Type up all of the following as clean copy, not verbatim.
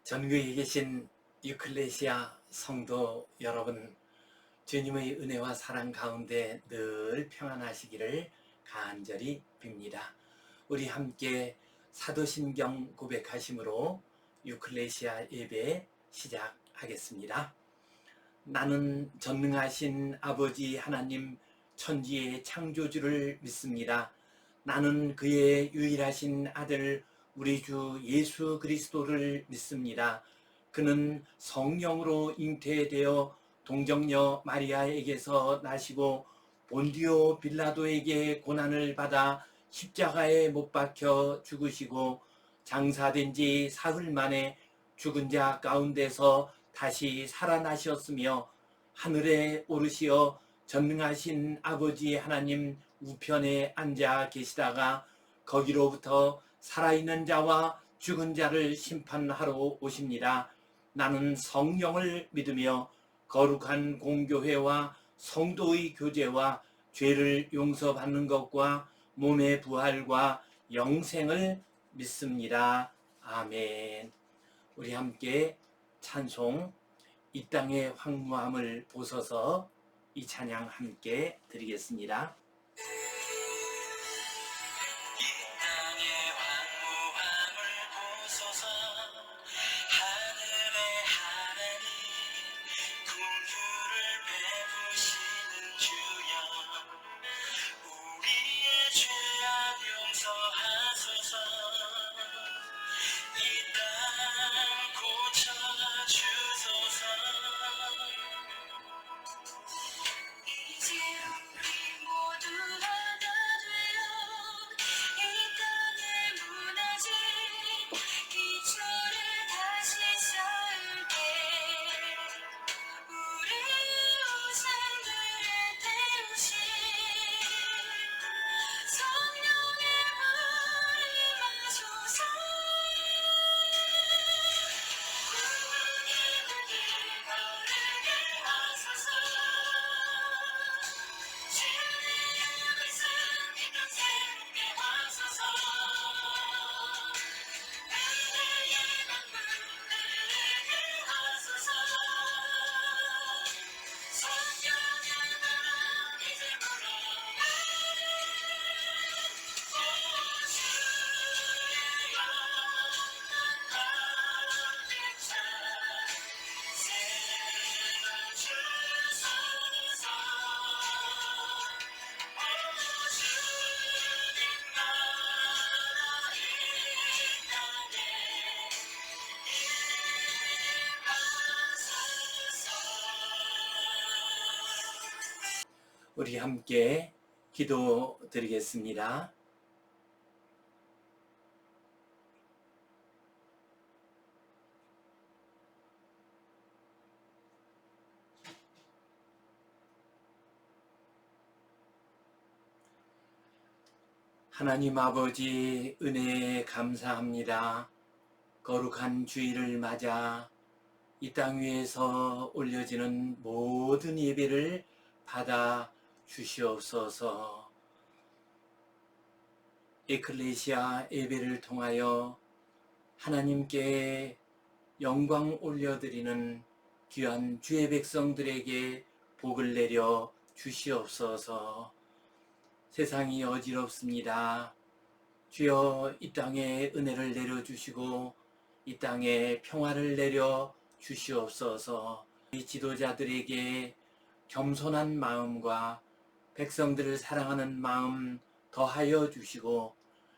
전국에 계신 유클레시아 성도 여러분, 주님의 은혜와 사랑 가운데 늘 평안하시기를 간절히 빕니다. 우리 함께 사도신경 고백하심으로 유클레시아 예배 시작하겠습니다. 나는 전능하신 아버지 하나님 천지의 창조주를 믿습니다. 나는 그의 유일하신 아들 우리 주 예수 그리스도를 믿습니다. 그는 성령으로 잉태되어 동정녀 마리아에게서 나시고 본디오 빌라도에게 고난을 받아 십자가에 못 박혀 죽으시고 장사된 지 사흘 만에 죽은 자 가운데서 다시 살아나셨으며 하늘에 오르시어 전능하신 아버지 하나님 우편에 앉아 계시다가 거기로부터 살아있는 자와 죽은 자를 심판하러 오십니다. 나는 성령을 믿으며 거룩한 공교회와 성도의 교제와 죄를 용서받는 것과 몸의 부활과 영생을 믿습니다. 아멘. 우리 함께 찬송 이 땅의 황무함을 보소서, 이 찬양 함께 드리겠습니다. 우리 함께 기도 드리겠습니다. 하나님 아버지, 은혜에 감사합니다. 거룩한 주일을 맞아 이 땅 위에서 올려지는 모든 예배를 받아 주시옵소서. 에클레시아 예배를 통하여 하나님께 영광 올려드리는 귀한 주의 백성들에게 복을 내려 주시옵소서. 세상이 어지럽습니다. 주여, 이 땅에 은혜를 내려주시고 이 땅에 평화를 내려 주시옵소서. 이 지도자들에게 겸손한 마음과 백성들을 사랑하는 마음 더하여 주시고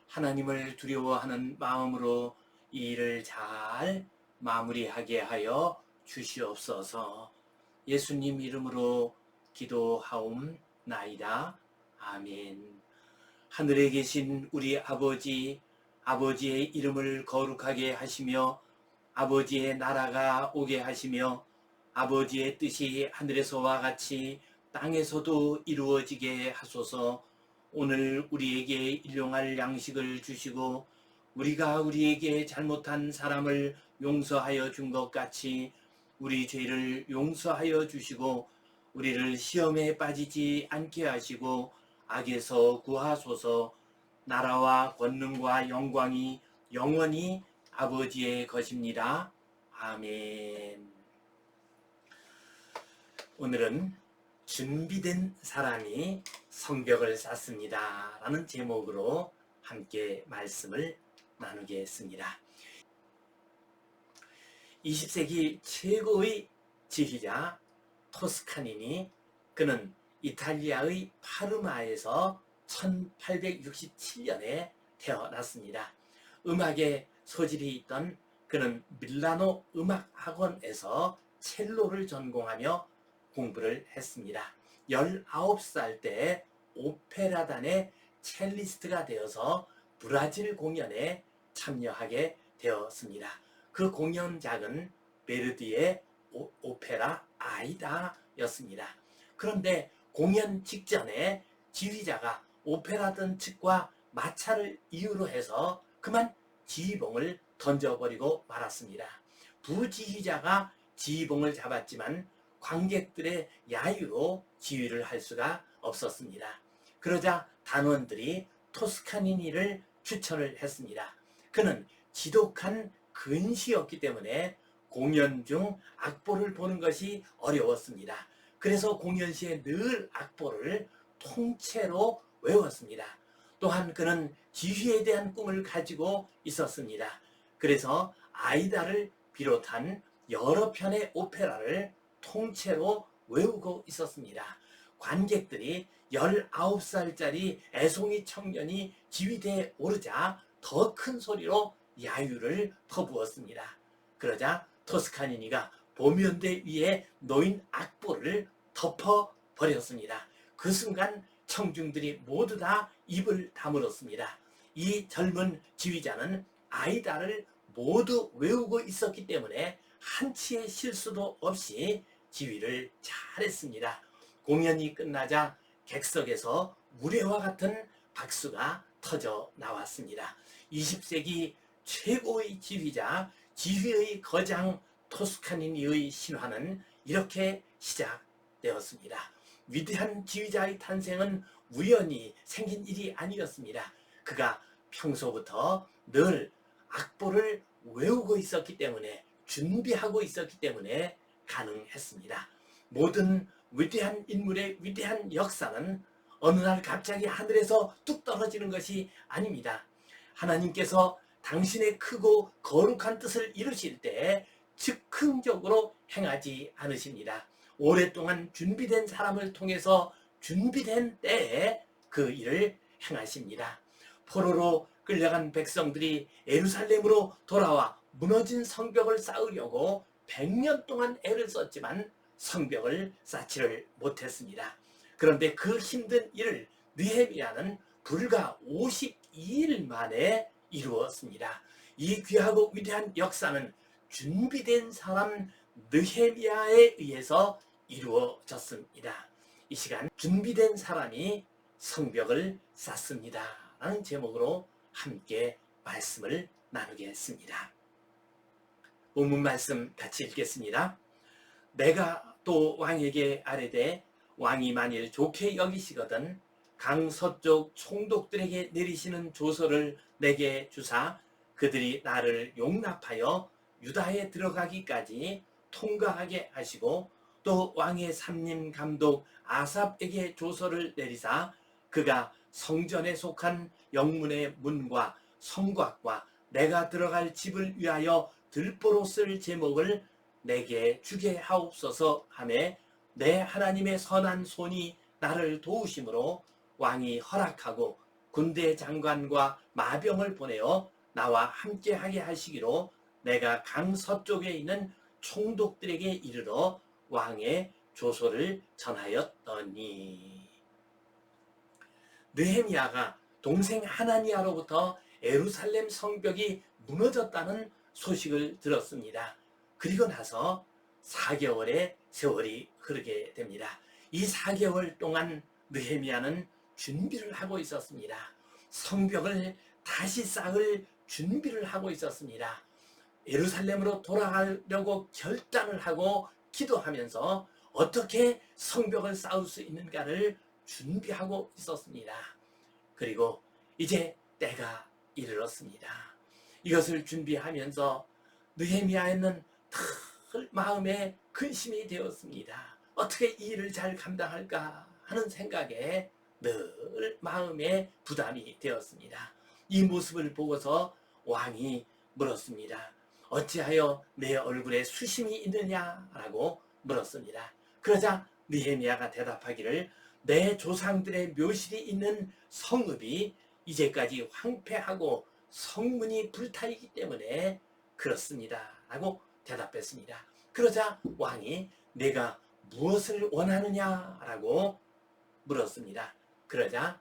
하나님을 두려워하는 마음으로 이 일을 잘 마무리하게 하여 주시옵소서. 예수님 이름으로 기도하옵나이다. 아멘. 하늘에 계신 우리 아버지, 아버지의 이름을 거룩하게 하시며 아버지의 나라가 오게 하시며 아버지의 뜻이 하늘에서와 같이 땅에서도 이루어지게 하소서. 오늘 우리에게 일용할 양식을 주시고 우리가 우리에게 잘못한 사람을 용서하여 준 것 같이 우리 죄를 용서하여 주시고 우리를 시험에 빠지지 않게 하시고 악에서 구하소서. 나라와 권능과 영광이 영원히 아버지의 것입니다. 아멘. 오늘은 준비된 사람이 성벽을 쌓습니다 라는 제목으로 함께 말씀을 나누겠습니다. 20세기 최고의 지휘자 토스카니니, 그는 이탈리아의 파르마에서 1867년에 태어났습니다. 음악에 소질이 있던 그는 밀라노 음악학원에서 첼로를 전공하며 공부를 했습니다. 19살 때 오페라단의 첼리스트가 되어서 브라질 공연에 참여하게 되었습니다. 그 공연작은 베르디의 오페라 아이다였습니다. 그런데 공연 직전에 지휘자가 오페라단 측과 마찰을 이유로 해서 그만 지휘봉을 던져버리고 말았습니다. 부지휘자가 지휘봉을 잡았지만 관객들의 야유로 지휘를 할 수가 없었습니다. 그러자 단원들이 토스카니니를 추천을 했습니다. 그는 지독한 근시였기 때문에 공연 중 악보를 보는 것이 어려웠습니다. 그래서 공연 시에 늘 악보를 통째로 외웠습니다. 또한 그는 지휘에 대한 꿈을 가지고 있었습니다. 그래서 아이다를 비롯한 여러 편의 오페라를 통째로 외우고 있었습니다. 관객들이 19살짜리 애송이 청년이 지휘대에 오르자 더 큰 소리로 야유를 퍼부었습니다. 그러자 토스카니니가 보면대 위에 놓인 악보를 덮어버렸습니다. 그 순간 청중들이 모두 다 입을 다물었습니다. 이 젊은 지휘자는 아이다를 모두 외우고 있었기 때문에 한치의 실수도 없이 지휘를 잘했습니다. 공연이 끝나자 객석에서 우레와 같은 박수가 터져 나왔습니다. 20세기 최고의 지휘자, 지휘의 거장 토스카니니의 신화는 이렇게 시작되었습니다. 위대한 지휘자의 탄생은 우연히 생긴 일이 아니었습니다. 그가 평소부터 늘 악보를 외우고 있었기 때문에, 준비하고 있었기 때문에 가능했습니다. 모든 위대한 인물의 위대한 역사는 어느 날 갑자기 하늘에서 뚝 떨어지는 것이 아닙니다. 하나님께서 당신의 크고 거룩한 뜻을 이루실 때 즉흥적으로 행하지 않으십니다. 오랫동안 준비된 사람을 통해서 준비된 때에 그 일을 행하십니다. 포로로 끌려간 백성들이 예루살렘으로 돌아와 무너진 성벽을 쌓으려고 100년 동안 애를 썼지만 성벽을 쌓지를 못했습니다. 그런데 그 힘든 일을 느헤미야는 불과 52일 만에 이루었습니다. 이 귀하고 위대한 역사는 준비된 사람 느헤미야에 의해서 이루어졌습니다. 이 시간 준비된 사람이 성벽을 쌓습니다 라는 제목으로 함께 말씀을 나누겠습니다. 본문 말씀 같이 읽겠습니다. 내가 또 왕에게 아뢰되 왕이 만일 좋게 여기시거든 강서쪽 총독들에게 내리시는 조서를 내게 주사 그들이 나를 용납하여 유다에 들어가기까지 통과하게 하시고 또 왕의 삼림 감독 아삽에게 조서를 내리사 그가 성전에 속한 영문의 문과 성곽과 내가 들어갈 집을 위하여 들보로 쓸 제목을 내게 주게 하옵소서 하매 내 하나님의 선한 손이 나를 도우심으로 왕이 허락하고 군대 장관과 마병을 보내어 나와 함께하게 하시기로 내가 강 서쪽에 있는 총독들에게 이르러 왕의 조소를 전하였더니. 느헤미야가 동생 하나니야로부터 예루살렘 성벽이 무너졌다는 소식을 들었습니다. 그리고 나서 4개월의 세월이 흐르게 됩니다. 이 4개월 동안 느헤미야는 준비를 하고 있었습니다. 성벽을 다시 쌓을 준비를 하고 있었습니다. 예루살렘으로 돌아가려고 결단을 하고 기도하면서 어떻게 성벽을 쌓을 수 있는가를 준비하고 있었습니다. 그리고 이제 때가 이르렀습니다. 이것을 준비하면서 느헤미야에는 늘 마음에 근심이 되었습니다. 어떻게 이 일을 잘 감당할까 하는 생각에 늘 마음에 부담이 되었습니다. 이 모습을 보고서 왕이 물었습니다. 어찌하여 내 얼굴에 수심이 있느냐라고 물었습니다. 그러자 느헤미야가 대답하기를 내 조상들의 묘실이 있는 성읍이 이제까지 황폐하고 성문이 불타있기 때문에 그렇습니다 라고 대답했습니다. 그러자 왕이 내가 무엇을 원하느냐라고 물었습니다. 그러자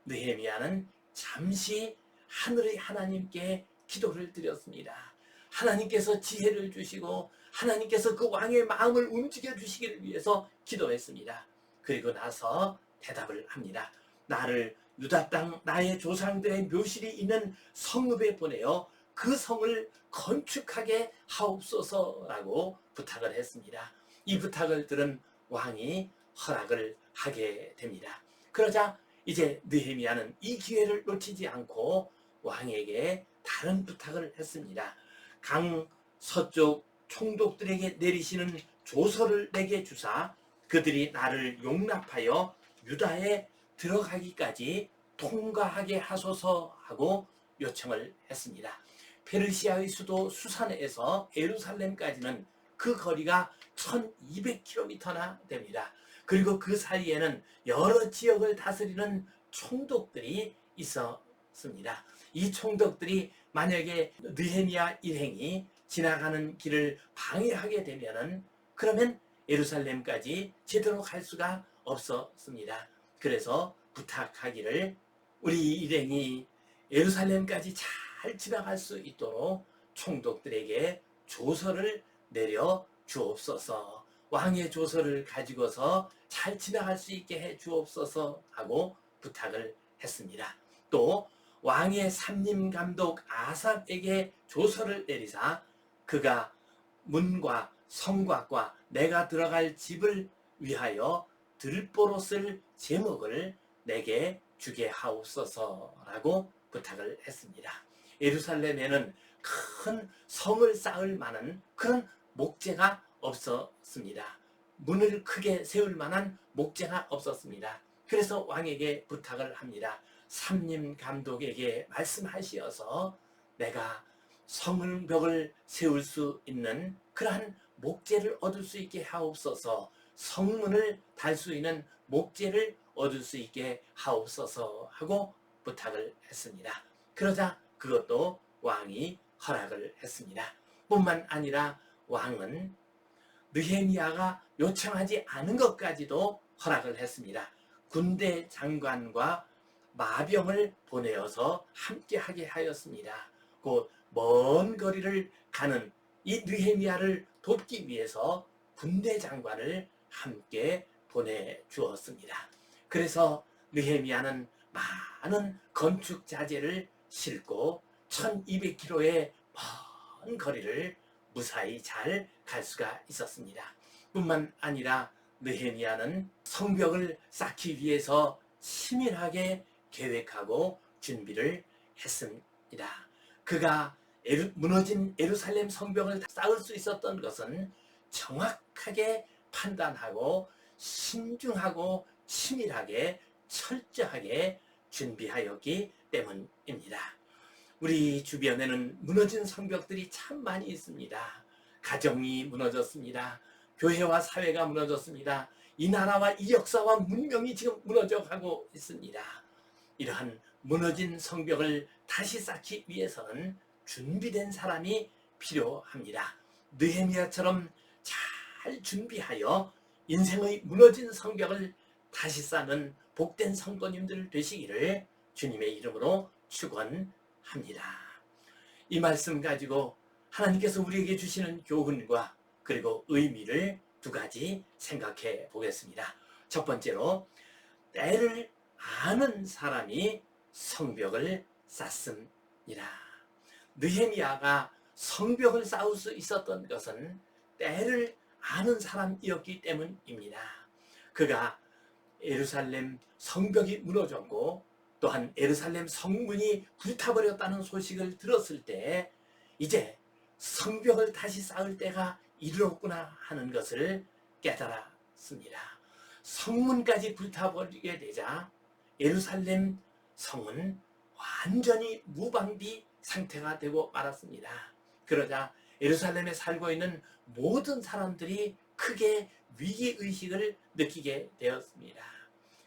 느헤미야는 잠시 하늘의 하나님께 기도를 드렸습니다. 하나님께서 지혜를 주시고 하나님께서 그 왕의 마음을 움직여 주시기를 위해서 기도했습니다. 그리고 나서 대답을 합니다. 나를 유다 땅 나의 조상들의 묘실이 있는 성읍에 보내어 그 성을 건축하게 하옵소서라고 부탁을 했습니다. 이 부탁을 들은 왕이 허락을 하게 됩니다. 그러자 이제 느헤미야는 이 기회를 놓치지 않고 왕에게 다른 부탁을 했습니다. 강 서쪽 총독들에게 내리시는 조서를 내게 주사 그들이 나를 용납하여 유다에 들어가기까지 통과하게 하소서 하고 요청을 했습니다. 페르시아의 수도 수산에서 예루살렘까지는 그 거리가 1200km나 됩니다. 그리고 그 사이에는 여러 지역을 다스리는 총독들이 있었습니다. 이 총독들이 만약에 느헤미야 일행이 지나가는 길을 방해하게 되면은 그러면 예루살렘까지 제대로 갈 수가 없었습니다. 그래서 부탁하기를 우리 일행이 예루살렘까지 잘 지나갈 수 있도록 총독들에게 조서를 내려 주옵소서, 왕의 조서를 가지고서 잘 지나갈 수 있게 해 주옵소서 하고 부탁을 했습니다. 또 왕의 삼림감독 아삽에게 조서를 내리사 그가 문과 성곽과 내가 들어갈 집을 위하여 들보로 쓸 제목을 내게 주게 하옵소서라고 부탁을 했습니다. 예루살렘에는 큰 성을 쌓을 만한 그런 목재가 없었습니다. 문을 크게 세울 만한 목재가 없었습니다. 그래서 왕에게 부탁을 합니다. 삼림 감독에게 말씀하시어서 내가 성벽을 세울 수 있는 그러한 목재를 얻을 수 있게 하옵소서, 성문을 달 수 있는 목재를 얻을 수 있게 하옵소서 하고 부탁을 했습니다. 그러자 그것도 왕이 허락을 했습니다. 뿐만 아니라 왕은 느헤미야가 요청하지 않은 것까지도 허락을 했습니다. 군대 장관과 마병을 보내어서 함께하게 하였습니다. 그 먼 거리를 가는 이 느헤미야를 돕기 위해서 군대 장관을 함께 보내주었습니다. 그래서 느헤미야는 많은 건축 자재를 싣고 1200km의 먼 거리를 무사히 잘 갈 수가 있었습니다. 뿐만 아니라 느헤미야는 성벽을 쌓기 위해서 치밀하게 계획하고 준비를 했습니다. 그가 무너진 예루살렘 성벽을 쌓을 수 있었던 것은 정확하게 판단하고 신중하고 치밀하게 철저하게 준비하였기 때문입니다. 우리 주변에는 무너진 성벽들이 참 많이 있습니다. 가정이 무너졌습니다. 교회와 사회가 무너졌습니다. 이 나라와 이 역사와 문명이 지금 무너져가고 있습니다. 이러한 무너진 성벽을 다시 쌓기 위해서는 준비된 사람이 필요합니다. 느헤미야처럼 잘 준비하여 인생의 무너진 성벽을 다시 쌓는 복된 성도님들 되시기를 주님의 이름으로 축원합니다. 이 말씀 가지고 하나님께서 우리에게 주시는 교훈과 그리고 의미를 두 가지 생각해 보겠습니다. 첫 번째로 때를 아는 사람이 성벽을 쌓습니다. 느헤미야가 성벽을 쌓을 수 있었던 것은 때를 아는 사람이었기 때문입니다. 그가 예루살렘 성벽이 무너졌고 또한 예루살렘 성문이 불타버렸다는 소식을 들었을 때 이제 성벽을 다시 쌓을 때가 이르렀구나 하는 것을 깨달았습니다. 성문까지 불타버리게 되자 예루살렘 성은 완전히 무방비 상태가 되고 말았습니다. 그러자 예루살렘에 살고 있는 모든 사람들이 크게 위기의식을 느끼게 되었습니다.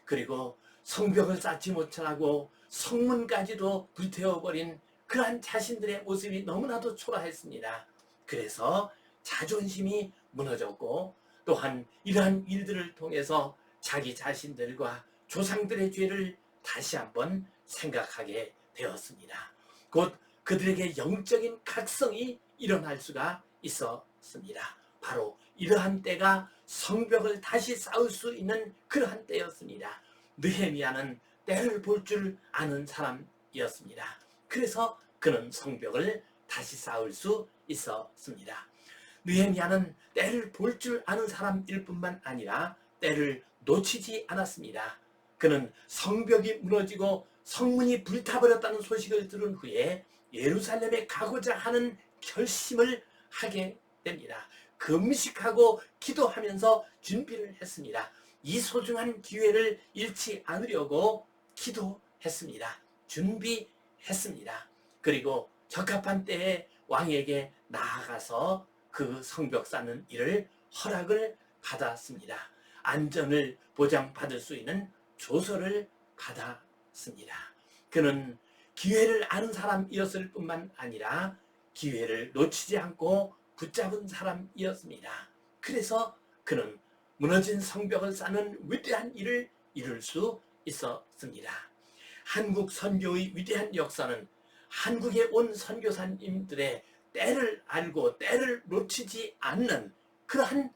그리고 성벽을 쌓지 못하고 성문까지도 불태워버린 그러한 자신들의 모습이 너무나도 초라했습니다. 그래서 자존심이 무너졌고 또한 이러한 일들을 통해서 자기 자신들과 조상들의 죄를 다시 한번 생각하게 되었습니다. 곧 그들에게 영적인 각성이 일어날 수가 있었습니다. 바로 이러한 때가 성벽을 다시 쌓을 수 있는 그러한 때였습니다. 느헤미야는 때를 볼 줄 아는 사람이었습니다. 그래서 그는 성벽을 다시 쌓을 수 있었습니다. 느헤미야는 때를 볼 줄 아는 사람일 뿐만 아니라 때를 놓치지 않았습니다. 그는 성벽이 무너지고 성문이 불타버렸다는 소식을 들은 후에 예루살렘에 가고자 하는 결심을 하게 됩니다. 금식하고 기도하면서 준비를 했습니다. 이 소중한 기회를 잃지 않으려고 기도했습니다. 준비했습니다. 그리고 적합한 때에 왕에게 나아가서 그 성벽 쌓는 일을 허락을 받았습니다. 안전을 보장받을 수 있는 조서를 받았습니다. 그는 기회를 아는 사람이었을 뿐만 아니라 기회를 놓치지 않고 붙잡은 사람이었습니다. 그래서 그는 무너진 성벽을 쌓는 위대한 일을 이룰 수 있었습니다. 한국 선교의 위대한 역사는 한국에 온 선교사님들의 때를 알고 때를 놓치지 않는 그러한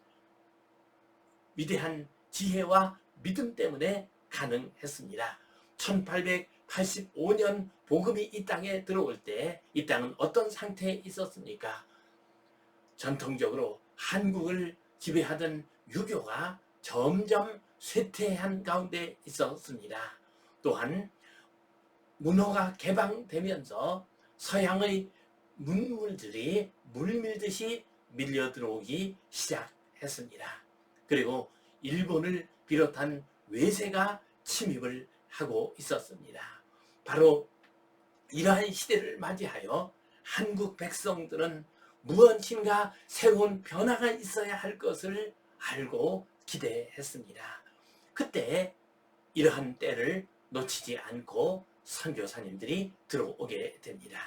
위대한 지혜와 믿음 때문에 가능했습니다. 1885년 복음이 이 땅에 들어올 때 이 땅은 어떤 상태에 있었습니까? 전통적으로 한국을 지배하던 유교가 점점 쇠퇴한 가운데 있었습니다. 또한 문호가 개방되면서 서양의 문물들이 물밀듯이 밀려 들어오기 시작했습니다. 그리고 일본을 비롯한 외세가 침입을 하고 있었습니다. 바로 이러한 시대를 맞이하여 한국 백성들은 무언가 새로운 변화가 있어야 할 것을 알고 기대했습니다. 그때 이러한 때를 놓치지 않고 선교사님들이 들어오게 됩니다.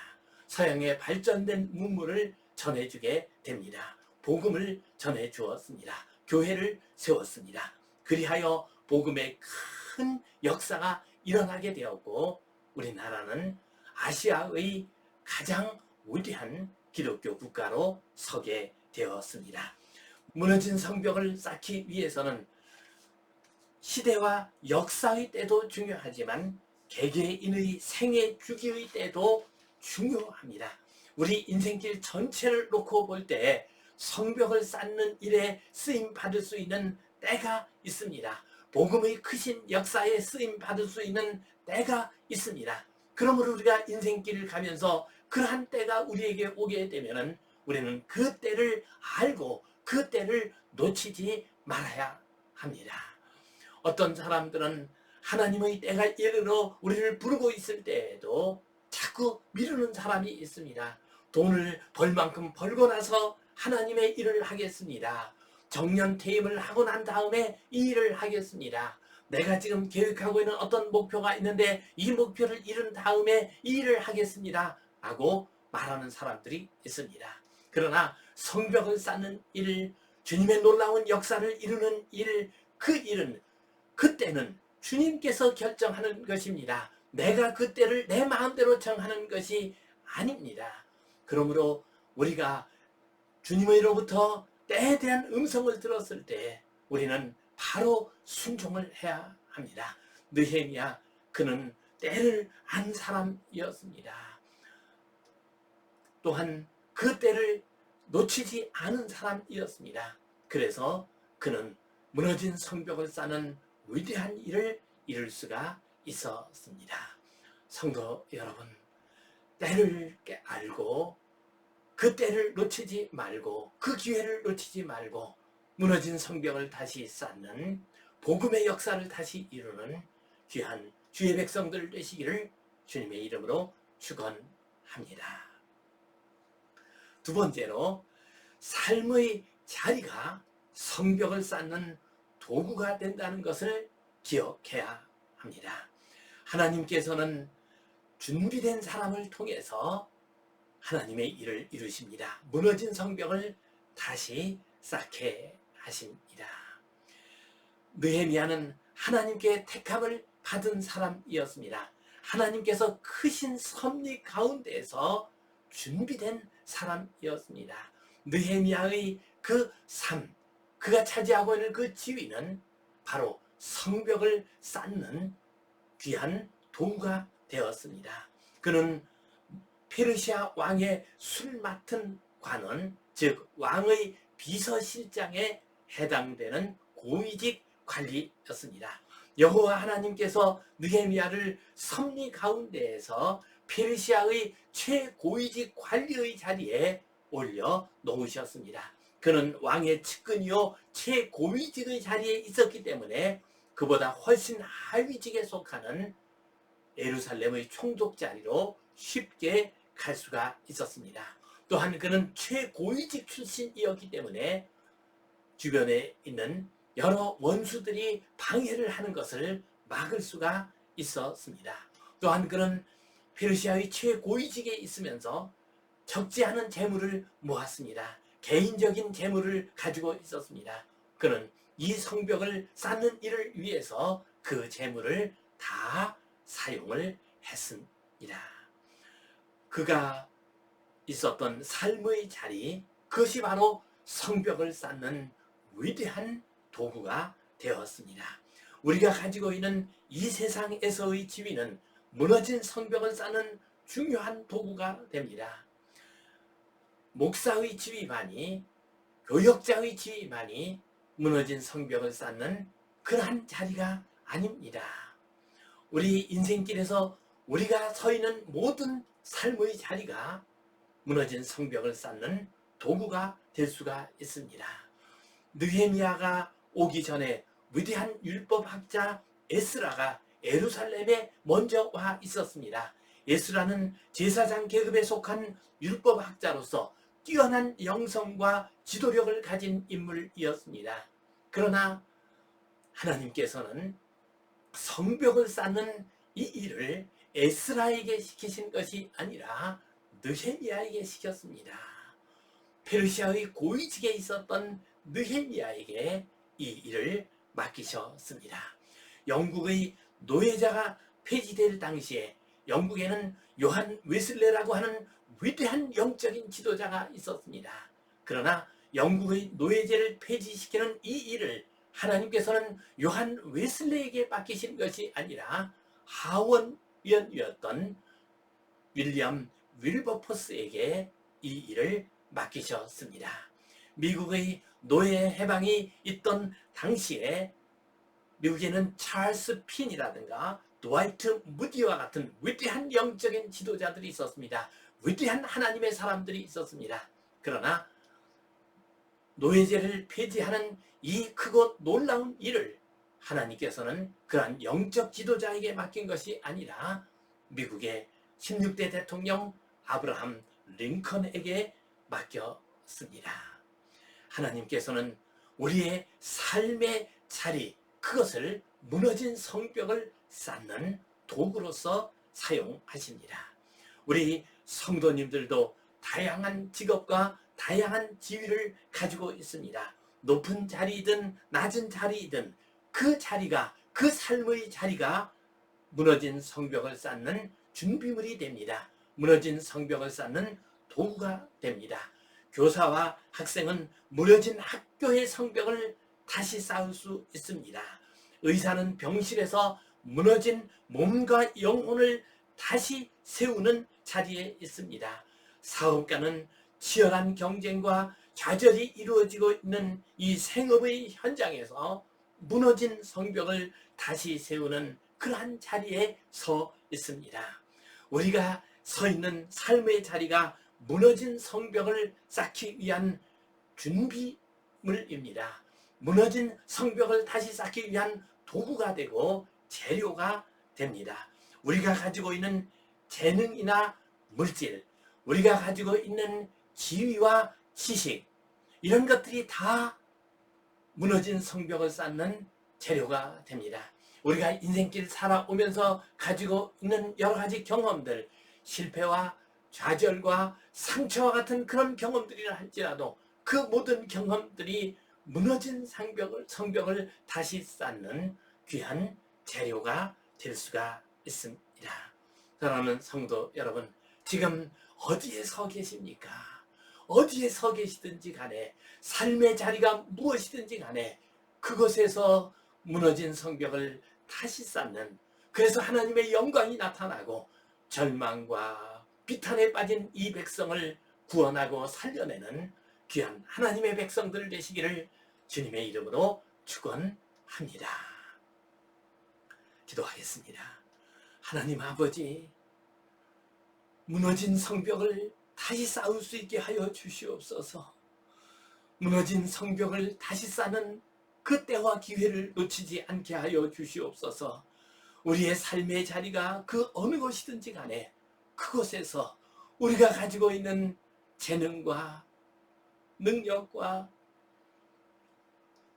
서양의 발전된 문물을 전해주게 됩니다. 복음을 전해주었습니다. 교회를 세웠습니다. 그리하여 복음의 큰 역사가 일어나게 되었고 우리나라는 아시아의 가장 위대한 기독교 국가로 서게 되었습니다. 무너진 성벽을 쌓기 위해서는 시대와 역사의 때도 중요하지만 개개인의 생애 주기의 때도 중요합니다. 우리 인생길 전체를 놓고 볼 때 성벽을 쌓는 일에 쓰임 받을 수 있는 때가 있습니다. 복음의 크신 역사에 쓰임 받을 수 있는 때가 있습니다. 그러므로 우리가 인생길을 가면서 그러한 때가 우리에게 오게 되면은 우리는 그 때를 알고 그 때를 놓치지 말아야 합니다. 어떤 사람들은 하나님의 때가 이르러 우리를 부르고 있을 때에도 자꾸 미루는 사람이 있습니다. 돈을 벌 만큼 벌고 나서 하나님의 일을 하겠습니다. 정년퇴임을 하고 난 다음에 이 일을 하겠습니다. 내가 지금 계획하고 있는 어떤 목표가 있는데 이 목표를 이룬 다음에 이 일을 하겠습니다. 라고 말하는 사람들이 있습니다. 그러나 성벽을 쌓는 일, 주님의 놀라운 역사를 이루는 일, 그 일은 그때는 주님께서 결정하는 것입니다. 내가 그때를 내 마음대로 정하는 것이 아닙니다. 그러므로 우리가 주님으로부터 때에 대한 음성을 들었을 때 우리는 바로 순종을 해야 합니다. 느헤미야 그는 때를 안 사람이었습니다. 또한 그 때를 놓치지 않은 사람이었습니다. 그래서 그는 무너진 성벽을 쌓는 위대한 일을 이룰 수가 있었습니다. 성도 여러분, 때를 알고 그 때를 놓치지 말고 그 기회를 놓치지 말고 무너진 성벽을 다시 쌓는 복음의 역사를 다시 이루는 귀한 주의 백성들 되시기를 주님의 이름으로 축원합니다. 두 번째로 삶의 자리가 성벽을 쌓는 도구가 된다는 것을 기억해야 합니다. 하나님께서는 준비된 사람을 통해서 하나님의 일을 이루십니다. 무너진 성벽을 다시 쌓게 하십니다. 느헤미야는 하나님께 택함을 받은 사람이었습니다. 하나님께서 크신 섭리 가운데에서 준비된 사람이었습니다. 느헤미야의 그 삶, 그가 차지하고 있는 그 지위는 바로 성벽을 쌓는 귀한 도구가 되었습니다. 그는 페르시아 왕의 술 맡은 관원, 즉 왕의 비서실장에 해당되는 고위직 관리였습니다. 여호와 하나님께서 느헤미야를 섭리 가운데에서 페르시아의 최고위직 관리의 자리에 올려 놓으셨습니다. 그는 왕의 측근이요 최고위직의 자리에 있었기 때문에 그보다 훨씬 하위직에 속하는 예루살렘의 총독 자리로 쉽게 갈 수가 있었습니다. 또한 그는 최고위직 출신이었기 때문에 주변에 있는 여러 원수들이 방해를 하는 것을 막을 수가 있었습니다. 또한 그는 페르시아의 최고위직에 있으면서 적지 않은 재물을 모았습니다. 개인적인 재물을 가지고 있었습니다. 그는 이 성벽을 쌓는 일을 위해서 그 재물을 다 사용을 했습니다. 그가 있었던 삶의 자리, 그것이 바로 성벽을 쌓는 위대한 도구가 되었습니다. 우리가 가지고 있는 이 세상에서의 지위는 무너진 성벽을 쌓는 중요한 도구가 됩니다. 목사의 지위만이, 교역자의 지위만이 무너진 성벽을 쌓는 그러한 자리가 아닙니다. 우리 인생길에서 우리가 서 있는 모든 삶의 자리가 무너진 성벽을 쌓는 도구가 될 수가 있습니다. 느헤미야가 오기 전에 위대한 율법학자 에스라가 예루살렘에 먼저 와 있었습니다. 에스라는 제사장 계급에 속한 율법학자로서 뛰어난 영성과 지도력을 가진 인물이었습니다. 그러나 하나님께서는 성벽을 쌓는 이 일을 에스라에게 시키신 것이 아니라 느헤미야에게 시켰습니다. 페르시아의 고위직에 있었던 느헤미야에게 이 일을 맡기셨습니다. 영국의 노예자가 폐지될 당시에 영국에는 요한 웨슬레라고 하는 위대한 영적인 지도자가 있었습니다. 그러나 영국의 노예제를 폐지시키는 이 일을 하나님께서는 요한 웨슬레에게 맡기신 것이 아니라 하원위원이었던 윌리엄 윌버포스에게 이 일을 맡기셨습니다. 미국의 노예 해방이 있던 당시에 미국에는 찰스 핀이라든가 드와이트 무디와 같은 위대한 영적인 지도자들이 있었습니다. 위대한 하나님의 사람들이 있었습니다. 그러나 노예제를 폐지하는 이 크고 놀라운 일을 하나님께서는 그러한 영적 지도자에게 맡긴 것이 아니라 미국의 16대 대통령 아브라함 링컨에게 맡겼습니다. 하나님께서는 우리의 삶의 자리, 그것을 무너진 성벽을 쌓는 도구로서 사용하십니다. 우리 성도님들도 다양한 직업과 다양한 지위를 가지고 있습니다. 높은 자리이든 낮은 자리이든 그 자리가, 그 삶의 자리가 무너진 성벽을 쌓는 준비물이 됩니다. 무너진 성벽을 쌓는 도구가 됩니다. 교사와 학생은 무너진 학교의 성벽을 다시 쌓을 수 있습니다. 의사는 병실에서 무너진 몸과 영혼을 다시 세우는 자리에 있습니다. 사업가는 치열한 경쟁과 좌절이 이루어지고 있는 이 생업의 현장에서 무너진 성벽을 다시 세우는 그러한 자리에 서 있습니다. 우리가 서 있는 삶의 자리가 무너진 성벽을 쌓기 위한 준비물입니다. 무너진 성벽을 다시 쌓기 위한 도구가 되고 재료가 됩니다. 우리가 가지고 있는 재능이나 물질, 우리가 가지고 있는 지위와 지식, 이런 것들이 다 무너진 성벽을 쌓는 재료가 됩니다. 우리가 인생길 살아오면서 가지고 있는 여러 가지 경험들, 실패와 좌절과 상처와 같은 그런 경험들이라 할지라도 그 모든 경험들이 무너진 성벽을 다시 쌓는 귀한 재료가 될 수가 있습니다. 사랑하는 성도 여러분, 지금 어디에 서 계십니까? 어디에 서 계시든지 간에, 삶의 자리가 무엇이든지 간에 그곳에서 무너진 성벽을 다시 쌓는, 그래서 하나님의 영광이 나타나고 절망과 비탄에 빠진 이 백성을 구원하고 살려내는 귀한 하나님의 백성들 되시기를 주님의 이름으로 축원합니다. 기도하겠습니다. 하나님 아버지, 무너진 성벽을 다시 쌓을 수 있게 하여 주시옵소서. 무너진 성벽을 다시 쌓는 그 때와 기회를 놓치지 않게 하여 주시옵소서. 우리의 삶의 자리가 그 어느 곳이든지 간에 그곳에서 우리가 가지고 있는 재능과 능력과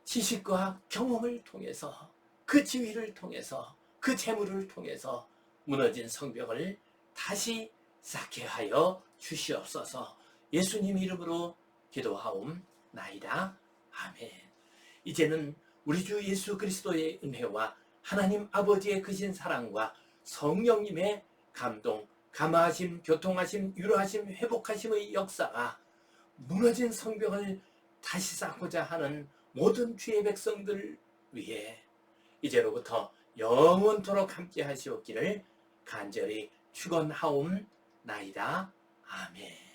지식과 경험을 통해서, 그 지위를 통해서, 그 재물을 통해서 무너진 성벽을 다시 쌓게 하여 주시옵소서. 예수님 이름으로 기도하옵나이다. 아멘. 이제는 우리 주 예수 그리스도의 은혜와 하나님 아버지의 크신 사랑과 성령님의 감동, 감화하심, 교통하심, 위로하심, 회복하심의 역사가 무너진 성벽을 다시 쌓고자 하는 모든 주의 백성들 위해 이제로부터 영원토록 함께 하시옵기를 간절히 축원하옵나이다. 아멘.